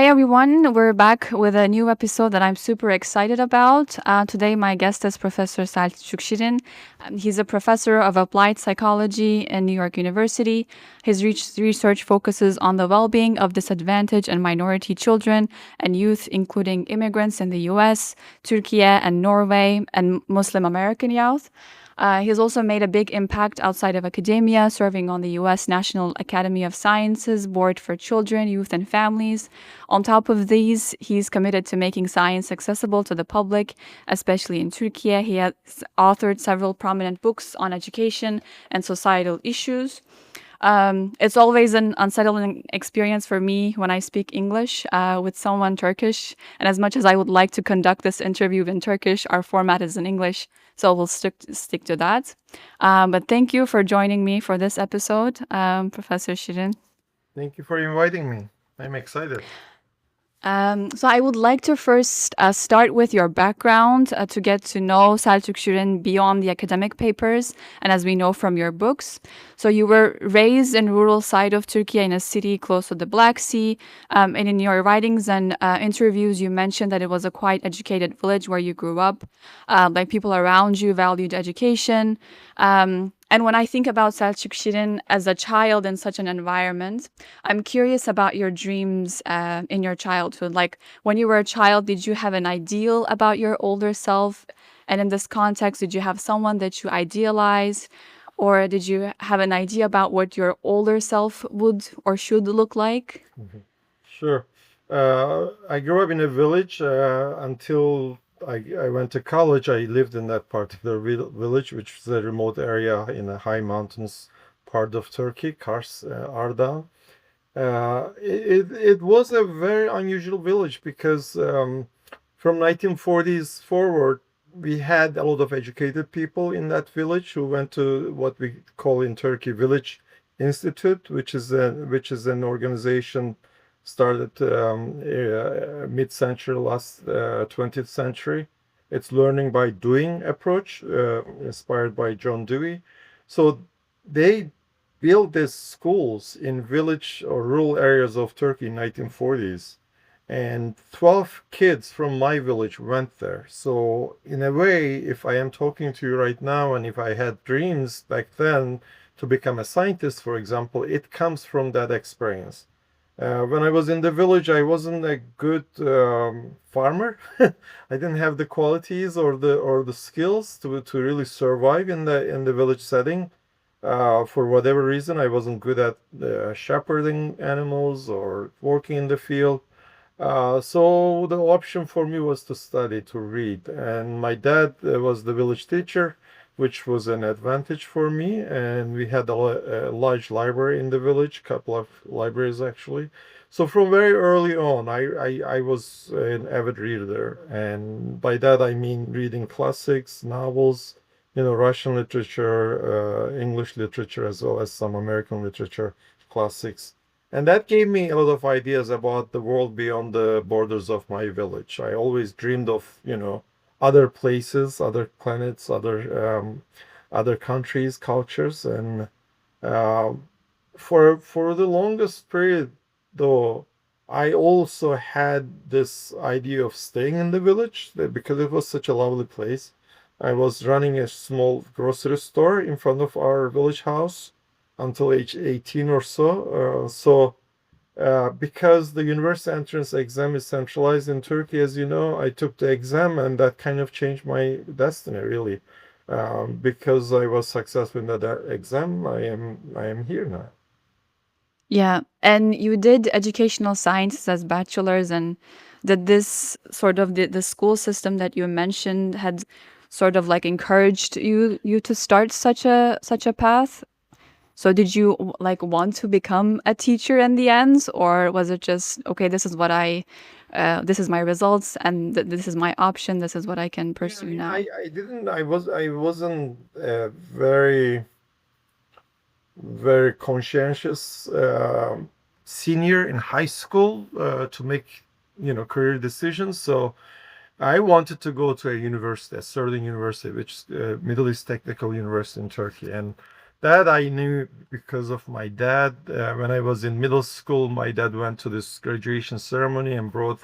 everyone, we're back with a new episode that I'm super excited about. Today, my guest is Professor Selçuk Şirin. He's a professor of applied psychology in New York University. His research focuses on the well being of disadvantaged and minority children and youth, including immigrants in the US, Turkey, and Norway, and Muslim American youth. He has also made a big impact outside of academia, serving on the U.S. National Academy of Sciences Board for Children, Youth, and Families. On top of these, he's committed to making science accessible to the public, especially in Turkey. He has authored several prominent books on education and societal issues. It's always an unsettling experience for me when I speak English with someone Turkish. And as much as I would like to conduct this interview in Turkish, our format is in English, so we'll stick to that. But thank you for joining me for this episode, Professor Shirin. Thank you for inviting me. I'm excited. So I would like to first start with your background to get to know Selçuk Şirin beyond the academic papers and as we know from your books. So you were raised in rural side of Turkey in a city close to the Black Sea. And in your writings and interviews, you mentioned that it was a quite educated village where you grew up. Like people around you valued education. And when I think about Selçuk Şirin as a child in such an environment, I'm curious about your dreams in your childhood. Like when you were a child, did you have an ideal about your older self? And in this context, did you have someone that you idealized? Or did you have an idea about what your older self would or should look like? Sure. I grew up in a village until I went to college. I lived in that particular village, which is a remote area in a high mountains part of Turkey, Kars, Ardahan. It was a very unusual village because from 1940s forward, we had a lot of educated people in that village who went to what we call in Turkey Village Institute, which is an organization started mid-century, last 20th century. It's learning by doing approach, inspired by John Dewey. So they built these schools in village or rural areas of Turkey in 1940s. And 12 kids from my village went there. So in a way, if I am talking to you right now, and if I had dreams back then to become a scientist, for example, it comes from that experience. When I was in the village, I wasn't a good farmer. I didn't have the qualities or the skills to really survive in the village setting. For whatever reason, I wasn't good at shepherding animals or working in the field. So the option for me was to study, to read. And my dad was the village teacher, which was an advantage for me. And we had a large library in the village, couple of libraries actually. So from very early on, I was an avid reader. And by that, I mean reading classics, novels, Russian literature, English literature, as well as some American literature classics. And that gave me a lot of ideas about the world beyond the borders of my village. I always dreamed of, other places, other planets, other countries, cultures, and uh, for the longest period, though, I also had this idea of staying in the village because it was such a lovely place. I was running a small grocery store in front of our village house until age 18 or so. Because the university entrance exam is centralized in Turkey, as you know, I took the exam, and that kind of changed my destiny, really. Because I was successful in that exam, I am here now. Yeah, and you did educational sciences as bachelor's, and did this sort of the school system that you mentioned had sort of like encouraged you to start such a path? So did you like want to become a teacher in the end, or was it just okay? This is my results, and this is my option. This is what I can Yeah, I pursue mean, now. I wasn't very very conscientious senior in high school to make career decisions. So I wanted to go to a university, a certain university, which is Middle East Technical University in Turkey, and That I knew because of my dad. When I was in middle school, my dad went to this graduation ceremony and brought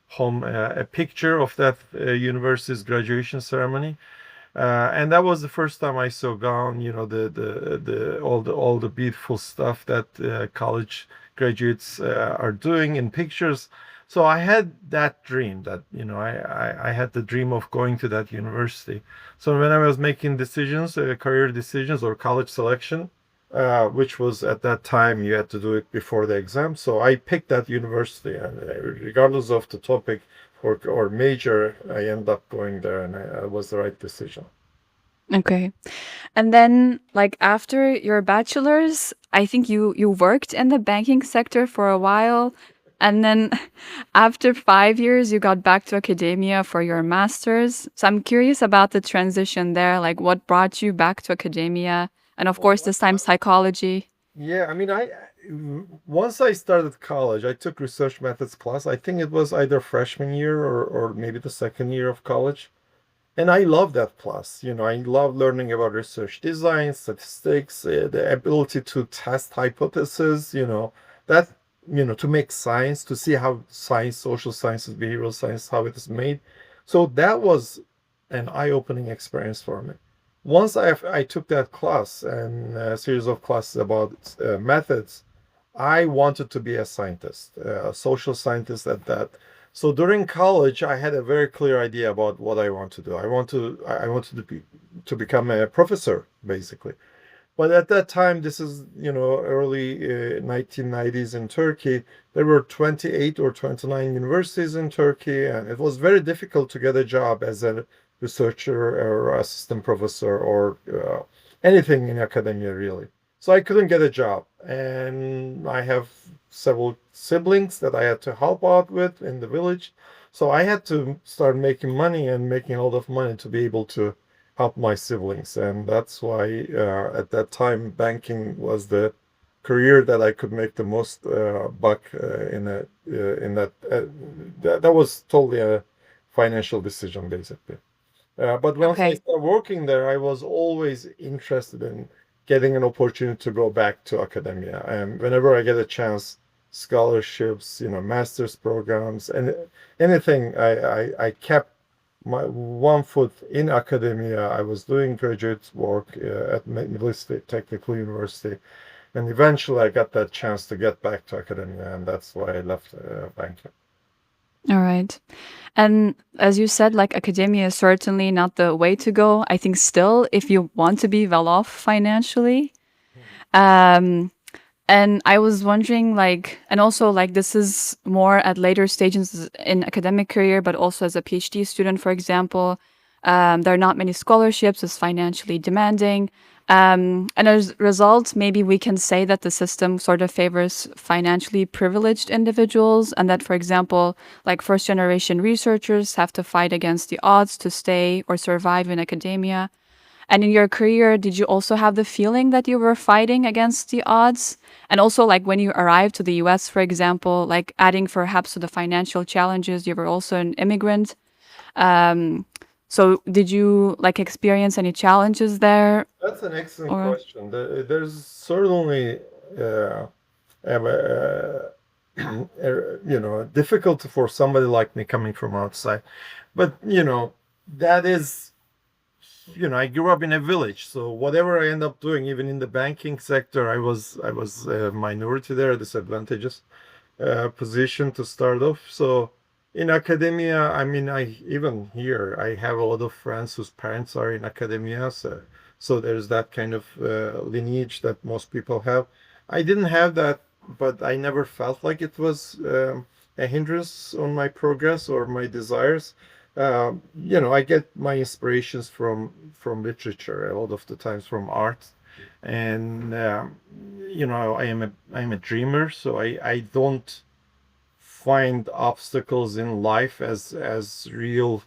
home a picture of that university's graduation ceremony. And that was the first time I saw gown, all the beautiful stuff that college graduates are doing in pictures. So I had that dream that, I had the dream of going to that university. So when I was making decisions, career decisions or college selection, which was at that time you had to do it before the exam. So I picked that university, and regardless of the topic or major, I ended up going there, and it was the right decision. Okay. And then like after your bachelor's, I think you worked in the banking sector for a while. And then after 5 years, you got back to academia for your master's. So I'm curious about the transition there, like what brought you back to academia? And of course, Well, this time psychology. yeah, I mean, once I started college, I took research methods class. I think it was either freshman year or maybe the second year of college. And I love that class. I love learning about research design, statistics, the ability to test hypotheses, that, to make science, to see how science, social sciences, behavioral science, how it is made. So that was an eye-opening experience for me. Once I took that class and a series of classes about methods, I wanted to be a scientist, a social scientist at that. So during college, I had a very clear idea about what I want to do. I wanted to become a professor, basically. But at that time, this is, early 1990s in Turkey. There were 28 or 29 universities in Turkey, and it was very difficult to get a job as a researcher or assistant professor or anything in academia, really. So I couldn't get a job, and I have several siblings that I had to help out with in the village. So I had to start making money and making a lot of money to be able to help my siblings. And that's why at that time banking was the career that I could make the most buck in that was totally a financial decision, basically. But once I Okay. started working there, I was always interested in getting an opportunity to go back to academia. And whenever I get a chance, scholarships, master's programs, and anything, I kept my one foot in academia. I was doing graduate work at Middle East Technical University, and eventually I got that chance to get back to academia, and that's why I left banking. All right. And as you said, like academia is certainly not the way to go. I think still, if you want to be well off financially. Um, and I was wondering, like, and also, like, this is more at later stages in academic career, but also as a PhD student, for example, there are not many scholarships. It's financially demanding. And as a result, maybe we can say that the system sort of favors financially privileged individuals, and that, for example, like first generation researchers have to fight against the odds to stay or survive in academia. And in your career, did you also have the feeling that you were fighting against the odds? And also, like when you arrived to the US, for example, like adding perhaps to the financial challenges, you were also an immigrant. Um, so did you like experience any challenges there? That's an excellent Or question. There's certainly uh, difficult for somebody like me coming from outside. But, that is, I grew up in a village, so whatever I end up doing, even in the banking sector, I was a minority there, disadvantageous position to start off. So in academia, I mean, I even here, I have a lot of friends whose parents are in academia, so there's that kind of lineage that most people have. I didn't have that, but I never felt like it was a hindrance on my progress or my desires. I get my inspirations from literature a lot of the times, from art, and I am a dreamer, so I don't find obstacles in life as real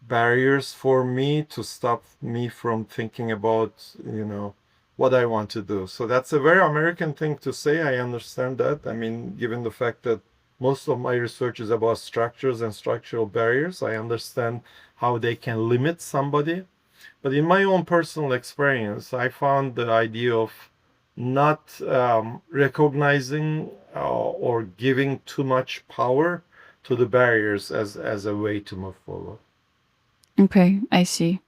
barriers for me to stop me from thinking about what I want to do. So that's a very American thing to say. I understand that. I mean, given the fact that most of my research is about structures and structural barriers, I understand how they can limit somebody. But in my own personal experience, I found the idea of not recognizing or giving too much power to the barriers as a way to move forward. Okay, I see.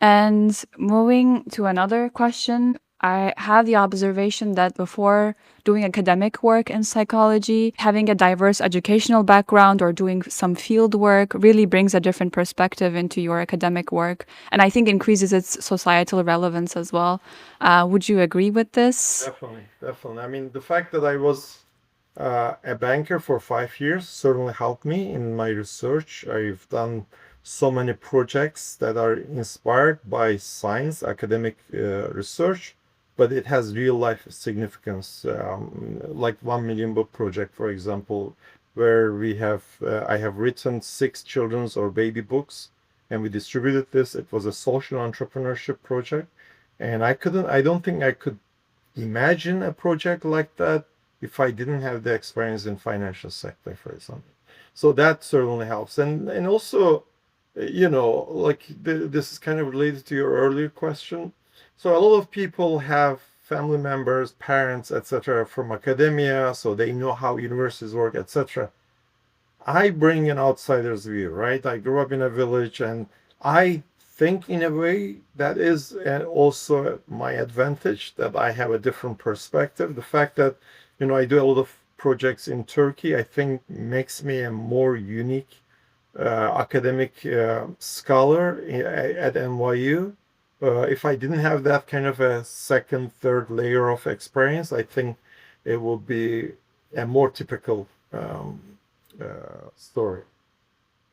And moving to another question, I have the observation that before doing academic work in psychology, having a diverse educational background or doing some field work really brings a different perspective into your academic work. And I think increases its societal relevance as well. Would you agree with this? Definitely, definitely. I mean, the fact that I was a banker for 5 years certainly helped me in my research. I've done so many projects that are inspired by science, academic research, but it has real life significance. Like 1 million book project, for example, where I have written 6 children's or baby books, and we distributed this. It was a social entrepreneurship project, and I don't think I could imagine a project like that if I didn't have the experience in financial sector, for example. So that certainly helps. And also, like this is kind of related to your earlier question. So a lot of people have family members, parents, etc., from academia, so they know how universities work, etc. I bring an outsider's view, right? I grew up in a village, and I think in a way that is also my advantage, that I have a different perspective. The fact that, I do a lot of projects in Turkey, I think makes me a more unique academic scholar at NYU. If I didn't have that kind of a second, third layer of experience, I think it would be a more typical story.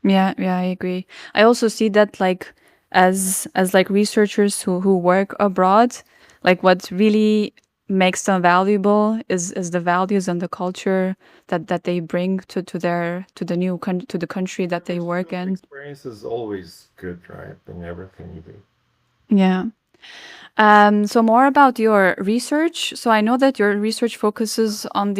Yeah, yeah, I agree. I also see that like as like researchers who work abroad, like what really makes them valuable is the values and the culture that they bring to the to the country that they work First-hand in. experience is always good, right? In everything you do. Yeah. So more about your research. So I know that your research focuses on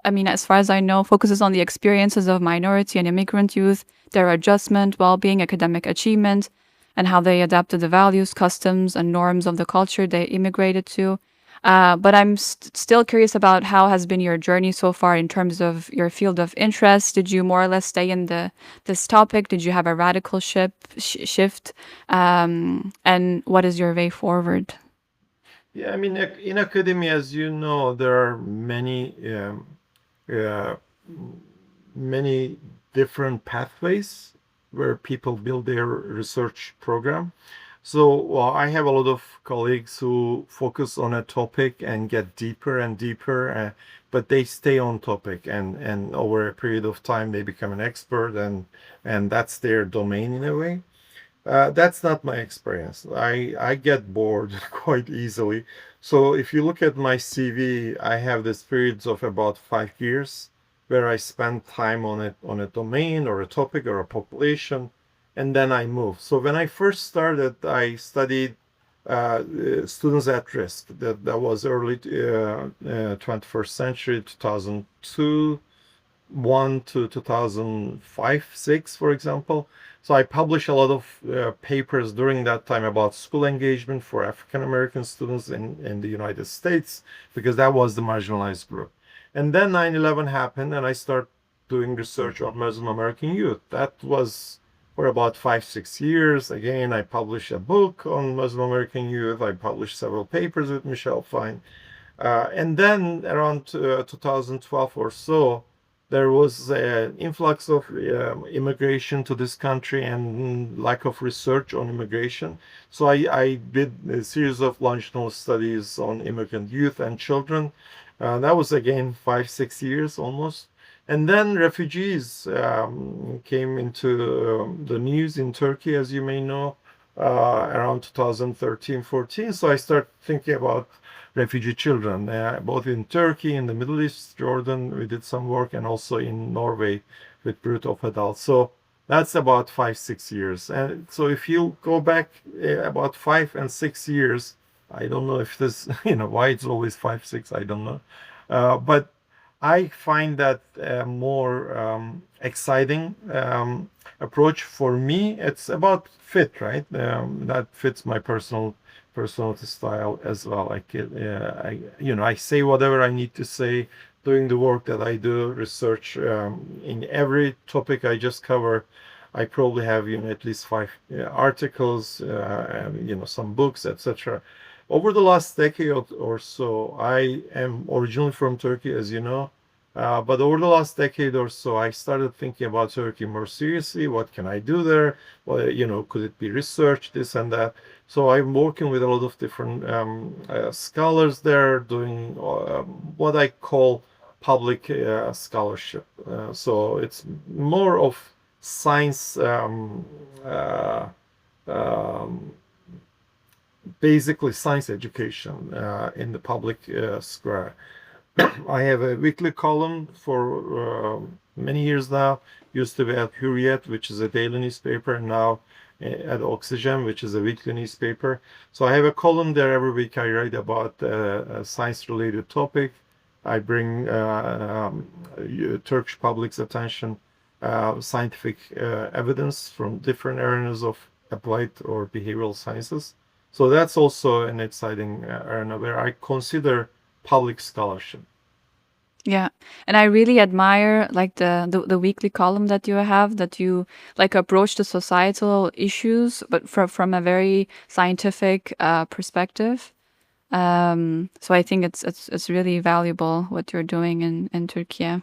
I mean, as far as I know, focuses on the experiences of minority and immigrant youth, their adjustment, well-being, academic achievement, and how they adapt to the values, customs, and norms of the culture they immigrated to. But I'm still curious about how has been your journey so far in terms of your field of interest. Did you more or less stay in this topic? Did you have a radical shift? And what is your way forward? Yeah, I mean, in academia, as you know, there are uh, many different pathways where people build their research program. So, well, I have a lot of colleagues who focus on a topic and get deeper and deeper, but they stay on topic, and over a period of time they become an expert, and that's their domain in a way. That's not my experience. I get bored quite easily. So if you look at my CV, I have this periods of about 5 years where I spend time on a domain or a topic or a population, and then I move. So when I first started, I studied students at risk. That was early 21st century, 2002 1 to 2005, 6, for example. So I published a lot of papers during that time about school engagement for African American students in the United States, because that was the marginalized group. And then 9/11 happened, and I started doing research on Muslim American youth. That was for about 5, 6 years. Again, I published a book on Muslim American youth. I published several papers with Michelle Fine. And then around 2012 or so, there was an influx of immigration to this country and lack of research on immigration. So I did a series of longitudinal studies on immigrant youth and children. That was again 5, 6 years almost. And then refugees came into the news in Turkey, as you may know, around 2013, 14. So I started thinking about refugee children, both in Turkey, in the Middle East, Jordan, we did some work, and also in Norway with Brut of adults. So that's about 5, 6 years. And so if you go back about 5 and 6 years, I don't know if this, why it's always 5, 6, I don't know. But I find that more exciting approach. For me, it's about fit, right? That fits my personality style as well. I say whatever I need to say, doing the work that I do, research in every topic I just cover. I probably have at least 5 articles, some books, etc. Over the last decade or so, I am originally from Turkey, as you know. But over the last decade or so, I started thinking about Turkey more seriously. What can I do there? Well, could it be research, this and that? So I'm working with a lot of different scholars there, doing what I call public scholarship. So it's more of science, um, basically science education in the public square. I have a weekly column for many years now. Used to be at Hürriyet, which is a daily newspaper, and now at Oxygen, which is a weekly newspaper. So I have a column there every week. I write about a science-related topic. I bring Turkish public's attention scientific evidence from different areas of applied or behavioral sciences. So that's also an exciting area where I consider public scholarship. Yeah. And I really admire like the weekly column that you have, that you like approach the societal issues, but from a very scientific perspective. So I think it's really valuable what you're doing in Turkey.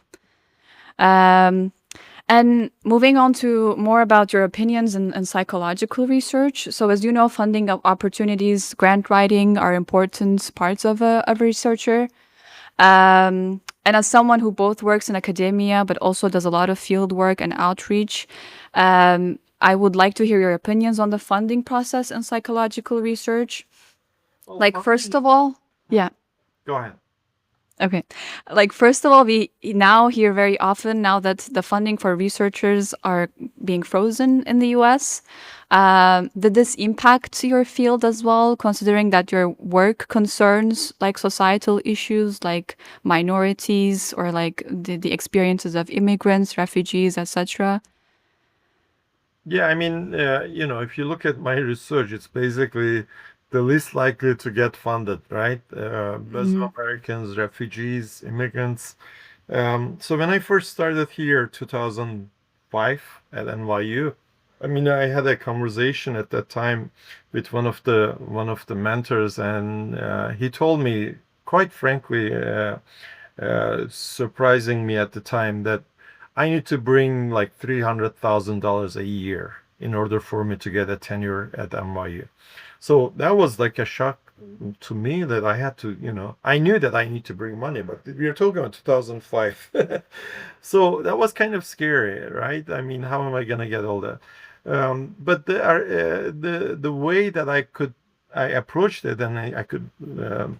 And moving on to more about your opinions and psychological research. So as you know, funding opportunities, grant writing are important parts of a researcher. And as someone who both works in academia but also does a lot of field work and outreach, I would like to hear your opinions on the funding process in psychological research. Well, Like, first of all, yeah. Go ahead. Okay. Like, first of all, we now hear very often now that the funding for researchers are being frozen in the US. Did this impact your field as well, considering that your work concerns like societal issues like minorities or like the experiences of immigrants, refugees, etc.? Yeah, I mean, if you look at my research, it's basically the least likely to get funded, right? Muslim Americans, refugees, immigrants. So when I first started here, 2005 at NYU, I mean, I had a conversation at that time with one of the mentors, and he told me, quite frankly, surprising me at the time, that I need to bring like $300,000 a year in order for me to get a tenure at NYU. So that was like a shock to me, that I had to, I knew that I need to bring money, but we are talking about 2005. So that was kind of scary, right? I mean, how am I going to get all that? But the way that I approached it, and I could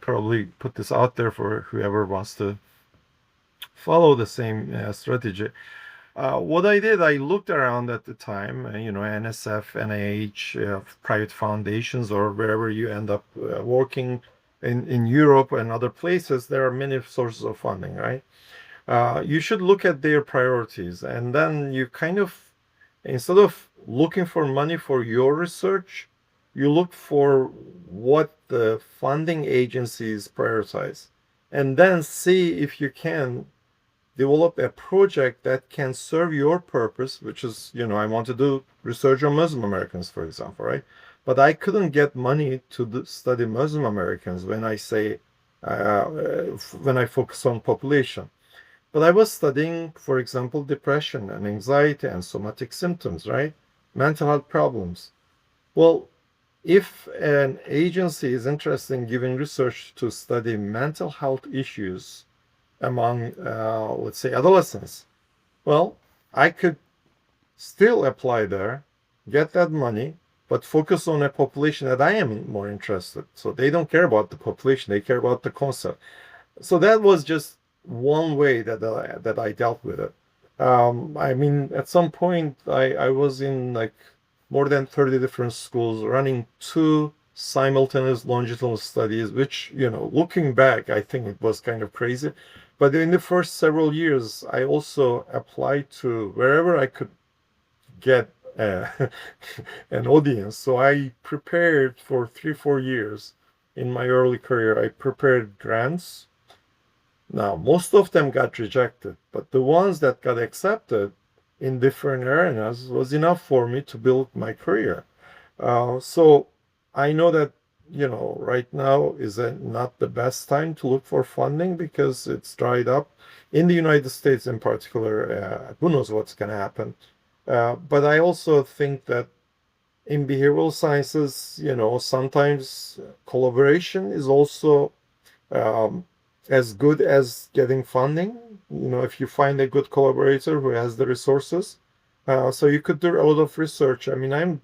probably put this out there for whoever wants to follow the same strategy. What I did, I looked around at the time, NSF, NIH, private foundations, or wherever you end up working in Europe and other places, there are many sources of funding, right? You should look at their priorities, and then you kind of, instead of looking for money for your research, you look for what the funding agencies prioritize, and then see if you can develop a project that can serve your purpose, which is, I want to do research on Muslim Americans, for example, right? But I couldn't get money to study Muslim Americans when I say, when I focus on population. But I was studying, for example, depression and anxiety and somatic symptoms, right? Mental health problems. Well, if an agency is interested in giving research to study mental health issues among, let's say, adolescents, well, I could still apply there, get that money, but focus on a population that I am more interested. So they don't care about the population, they care about the concept. So that was just one way that I dealt with it. I mean, at some point, I was in like more than 30 different schools running 2 simultaneous longitudinal studies, which, looking back, I think it was kind of crazy. But in the first several years, I also applied to wherever I could get an audience. So I prepared for 3, 4 years in my early career. I prepared grants. Now, most of them got rejected, but the ones that got accepted in different areas was enough for me to build my career. So I know that, right now is not the best time to look for funding because it's dried up. In the United States in particular, who knows what's going to happen. But I also think that in behavioral sciences, sometimes collaboration is also um, as good as getting funding. If you find a good collaborator who has the resources, so you could do a lot of research. I mean, I'm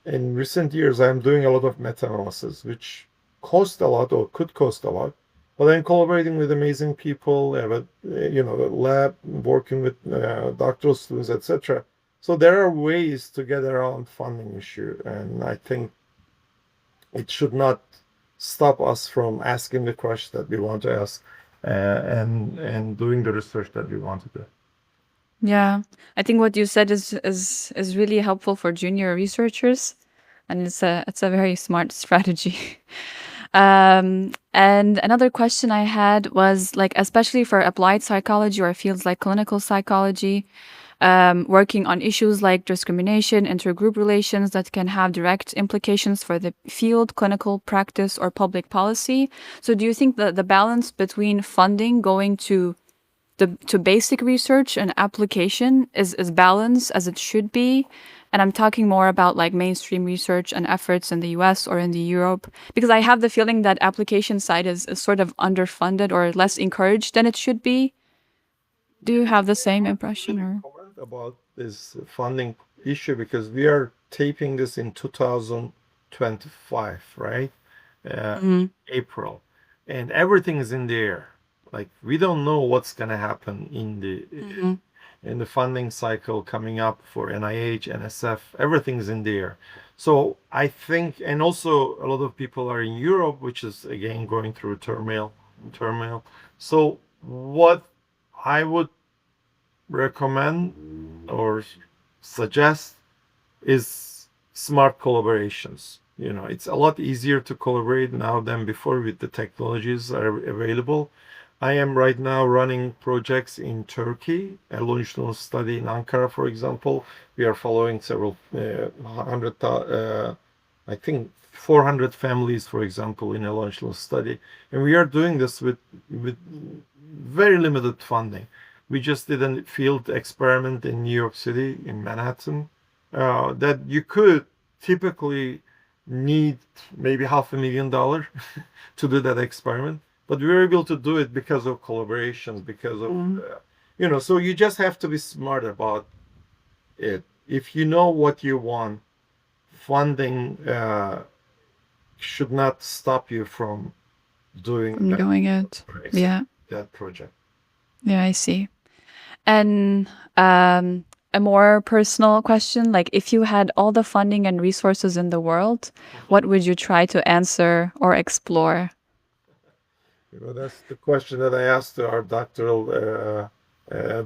in recent years, I'm doing a lot of meta-analysis, which cost a lot or could cost a lot. But I'm collaborating with amazing people, I have a lab working with doctoral students, etc. So there are ways to get around funding issue, and I think it should not stop us from asking the question that we want to ask, and doing the research that we want to do. Yeah, I think what you said is really helpful for junior researchers, and it's a very smart strategy. And another question I had was like, especially for applied psychology or fields like clinical psychology, working on issues like discrimination, intergroup relations that can have direct implications for the field, clinical practice, or public policy. So, do you think that the balance between funding going to basic research and application is balanced as it should be? And I'm talking more about like mainstream research and efforts in the US or in the Europe, because I have the feeling that application side is sort of underfunded or less encouraged than it should be. Do you have the same impression or? Comment about this funding issue because we are taping this in 2025, right? April, and everything is in the air. Like we don't know what's gonna happen in the funding cycle coming up for NIH, NSF. Everything's in the air. So I think, and also a lot of people are in Europe, which is again going through turmoil. So what I would recommend or suggest is smart collaborations. It's a lot easier to collaborate now than before with the technologies that are available. I am right now running projects in Turkey, a longitudinal study in Ankara, for example. We are following several I think 400 families, for example, in a longitudinal study. And we are doing this with very limited funding. We just did a field experiment in New York City, in Manhattan, that you could typically need maybe $500,000 to do that experiment. But we were able to do it because of collaborations, because of, so you just have to be smart about it. If you know what you want, funding should not stop you from doing it. Yeah. that project. Yeah, I see. And a more personal question, like if you had all the funding and resources in the world, what would you try to answer or explore? That's the question that I asked our doctoral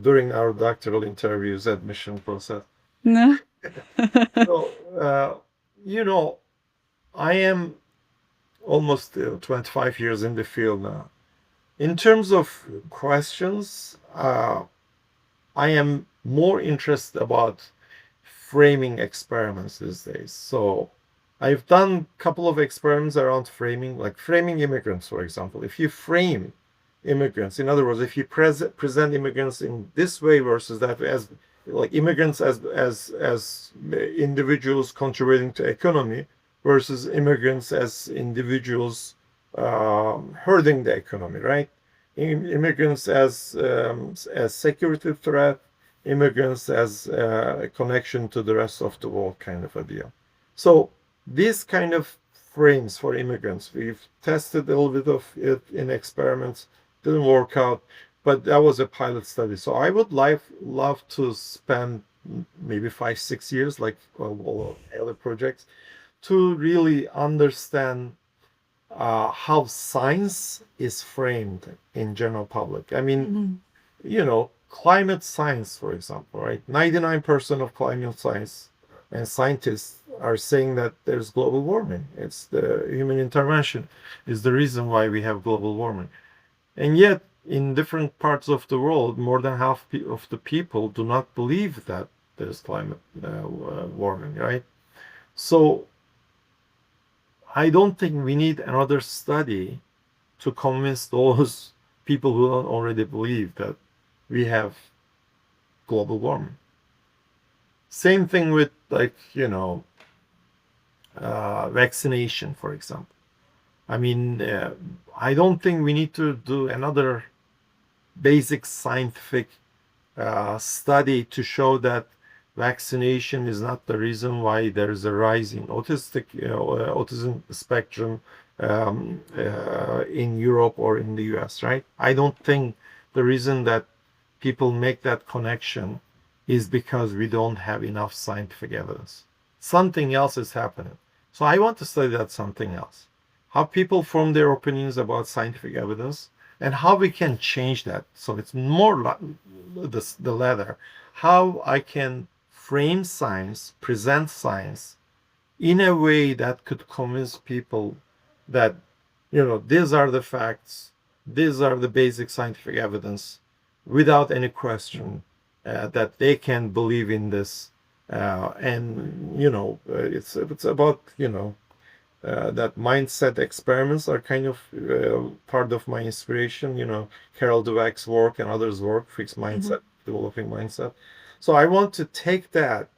during our doctoral interviews admission process. No. So, I am almost 25 years in the field now. In terms of questions, I am more interested about framing experiments these days. So I've done a couple of experiments around framing, like framing immigrants, for example. If you frame immigrants, in other words, if you present immigrants in this way versus that, as like immigrants as individuals contributing to economy versus immigrants as individuals hurting the economy, right? Immigrants as security threat, immigrants as a connection to the rest of the world, kind of a deal. So these kind of frames for immigrants, we've tested a little bit of it in experiments, didn't work out, but that was a pilot study. So I would love to spend maybe 5, 6 years, like all other projects, to really understand how science is framed in general public. I mean, Mhm. climate science, for example, right? 99% of climate science and scientists are saying that there's global warming. It's the human intervention is the reason why we have global warming. And yet, in different parts of the world, more than half of the people do not believe that there's climate warming, right? So I don't think we need another study to convince those people who don't already believe that we have global warming. Same thing with vaccination, for example. I mean, I don't think we need to do another basic scientific study to show that vaccination is not the reason why there is a rise in autism spectrum in Europe or in the US, right? I don't think the reason that people make that connection is because we don't have enough scientific evidence. Something else is happening. So I want to study that something else. How people form their opinions about scientific evidence and how we can change that. So it's more like the latter. How I can frame science, present science in a way that could convince people that, these are the facts, these are the basic scientific evidence without any question, that they can believe in this. And, it's about, that mindset experiments are kind of part of my inspiration, Carol Dweck's work and others' work, fixed mindset, developing mindset. So I want to take that,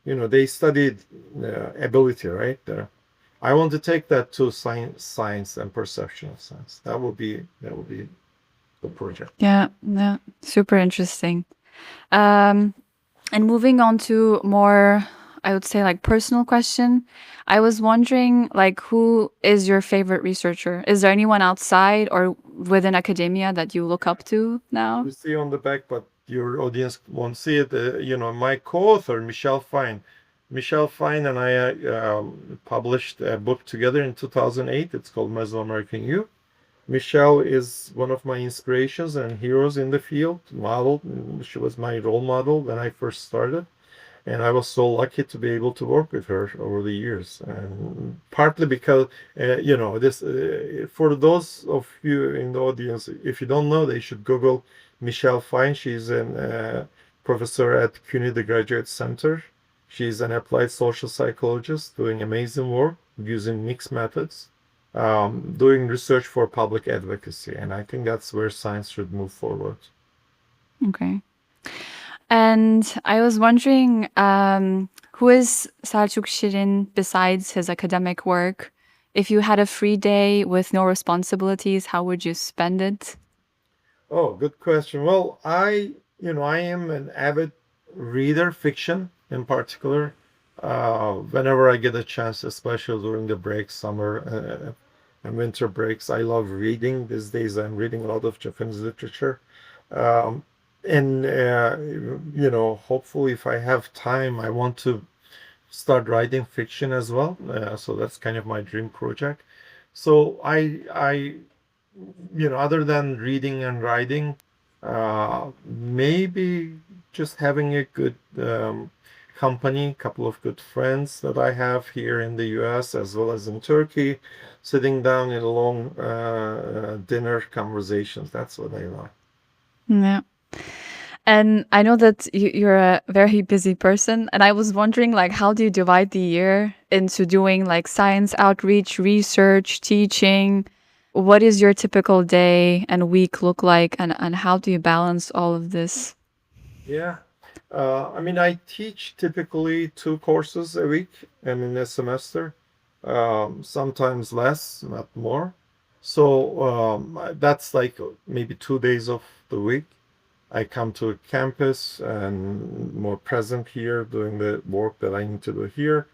they studied ability, right? I want to take that to science and perception of science. That would be the project. Yeah, yeah, super interesting. Um, and moving on to more, I would say like personal question. I was wondering like who is your favorite researcher? Is there anyone outside or within academia that you look up to now? You see on the back, but your audience won't see it. My co-author, Michelle Fine. Michelle Fine and I published a book together in 2008. It's called Mesoamerican You. Michelle is one of my inspirations and heroes in the field, model. She was my role model when I first started. And I was so lucky to be able to work with her over the years, and partly because this. For those of you in the audience, if you don't know, they should Google Michelle Fine. She's a professor at CUNY, the Graduate Center. She's an applied social psychologist doing amazing work using mixed methods, doing research for public advocacy, and I think that's where science should move forward. Okay. And I was wondering, who is Selçuk Şirin besides his academic work? If you had a free day with no responsibilities, how would you spend it? Oh, good question. Well, I am an avid reader, fiction in particular. Whenever I get a chance, especially during the breaks, summer and winter breaks, I love reading. These days, I'm reading a lot of Japanese literature. Um, and, hopefully, if I have time, I want to start writing fiction as well. So that's kind of my dream project. So other than reading and writing, maybe just having a good company, couple of good friends that I have here in the US as well as in Turkey, sitting down in long dinner conversations. That's what I like. Yeah. And I know that you're a very busy person, and I was wondering, like, how do you divide the year into doing like science outreach, research, teaching? What is your typical day and week look like, and how do you balance all of this? Yeah. I mean, I teach typically 2 courses a week and in a semester, sometimes less, not more. So that's like maybe 2 days of the week. I come to a campus and more present here doing the work that I need to do here.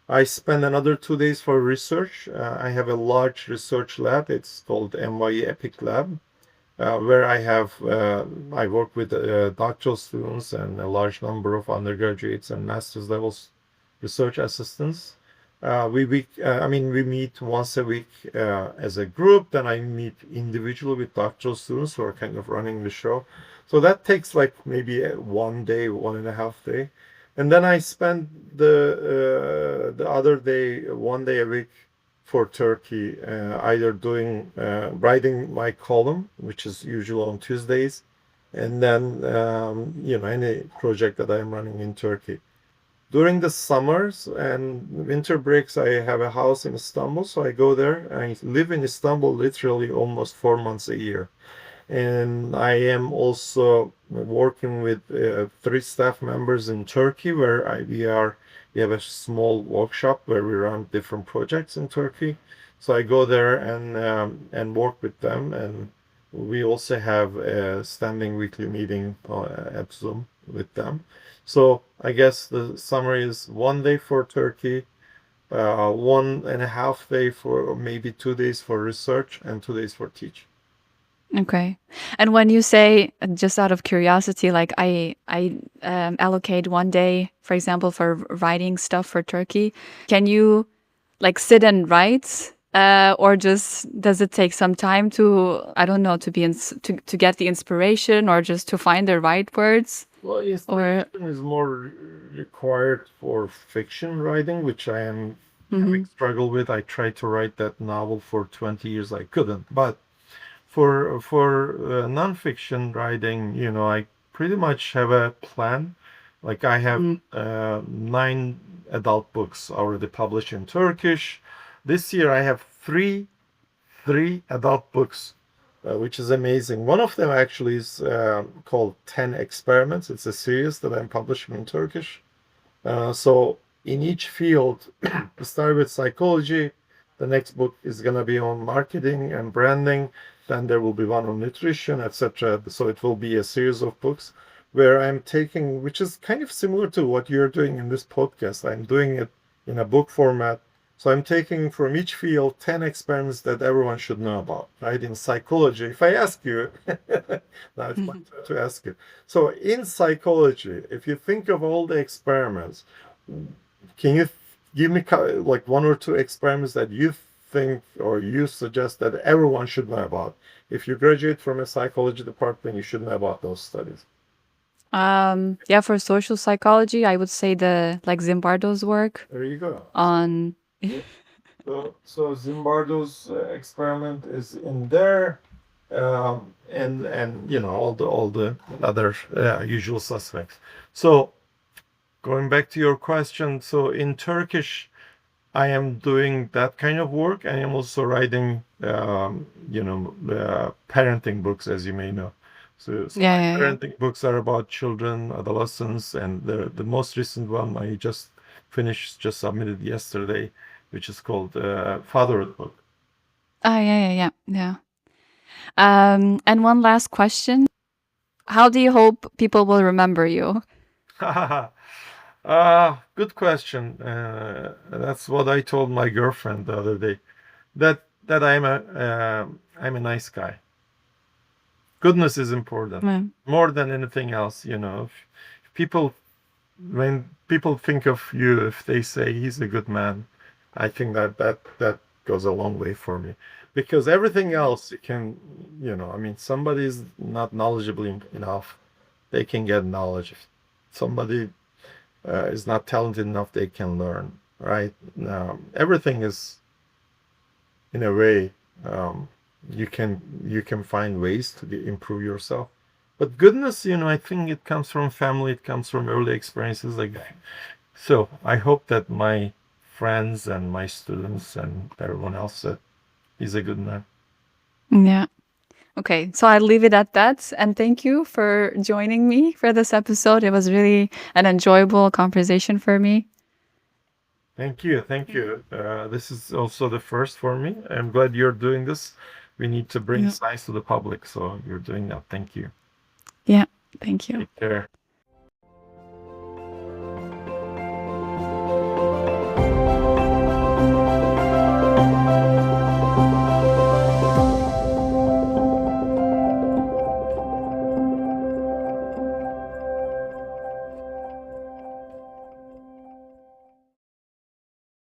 I spend another 2 days for research. I have a large research lab. It's called NYE Epic Lab, where I work with doctoral students and a large number of undergraduates and master's levels research assistants. We meet once a week as a group. Then I meet individually with doctoral students who are kind of running the show. So that takes like maybe 1 day, 1.5 day, and then I spend the other day, 1 day a week for Turkey, either doing writing my column, which is usually on Tuesdays, and then any project that I'm running in Turkey. During the summers and winter breaks, I have a house in Istanbul, so I go there. I live in Istanbul literally almost 4 months a year. And I am also working with 3 staff members in Turkey, where we have a small workshop where we run different projects in Turkey. So I go there and work with them, and we also have a standing weekly meeting at Zoom with them. So I guess the summary is 1 day for Turkey, 1.5 day for, or maybe 2 days for research, and 2 days for teaching. Okay. And when you say, just out of curiosity, like I allocate 1 day, for example, for writing stuff for Turkey, can you like sit and write, or just does it take some time to, I don't know, to be to get the inspiration, or just to find the right words? Well, Or inspiration is more required for fiction writing, which I am having struggle with. I tried to write that novel for 20 years. I couldn't. But for nonfiction writing, I pretty much have a plan. Like I have 9 adult books already published in Turkish. This year I have three adult books, which is amazing. One of them actually is called 10 Experiments. It's a series that I'm publishing in Turkish. So in each field, we start with psychology. The next book is going to be on marketing and branding. Then there will be one on nutrition, etc. So it will be a series of books where I'm taking, which is kind of similar to what you're doing in this podcast. I'm doing it in a book format. So I'm taking from each field 10 experiments that everyone should know about, right? In psychology, if I ask you, now it's my turn to ask you. So in psychology, if you think of all the experiments, can you give me like 1 or 2 experiments that you think or you suggest that everyone should know about? If you graduate from a psychology department, you should know about those studies. yeah, for social psychology, I would say the like Zimbardo's work There you go. on. So Zimbardo's experiment is in there, and all the other usual suspects. So going back to your question, so in Turkish, I am doing that kind of work. I am also writing, parenting books, as you may know. So Yeah, my yeah, yeah. parenting books are about children, adolescents, and the most recent one I just finished, just submitted yesterday, which is called Fatherhood Book. Ah, yeah, yeah, yeah, yeah. And one last question: how do you hope people will remember you? Good question. That's what I told my girlfriend the other day. That I'm a nice guy. Goodness is important Yeah. more than anything else. If people when people think of you, if they say he's a good man, I think that goes a long way for me. Because everything else you can, somebody is not knowledgeable enough, they can get knowledge. If somebody is not talented enough, they can learn, right? Everything is, in a way, you can find ways to improve yourself. But goodness, I think it comes from family, it comes from early experiences like that. So I hope that my friends and my students and everyone else that he's a good man. Yeah. Okay, so I'll leave it at that. And thank you for joining me for this episode. It was really an enjoyable conversation for me. Thank you. This is also the first for me. I'm glad you're doing this. We need to bring Yeah. science to the public, so you're doing that. Thank you. Yeah. Thank you. Take care.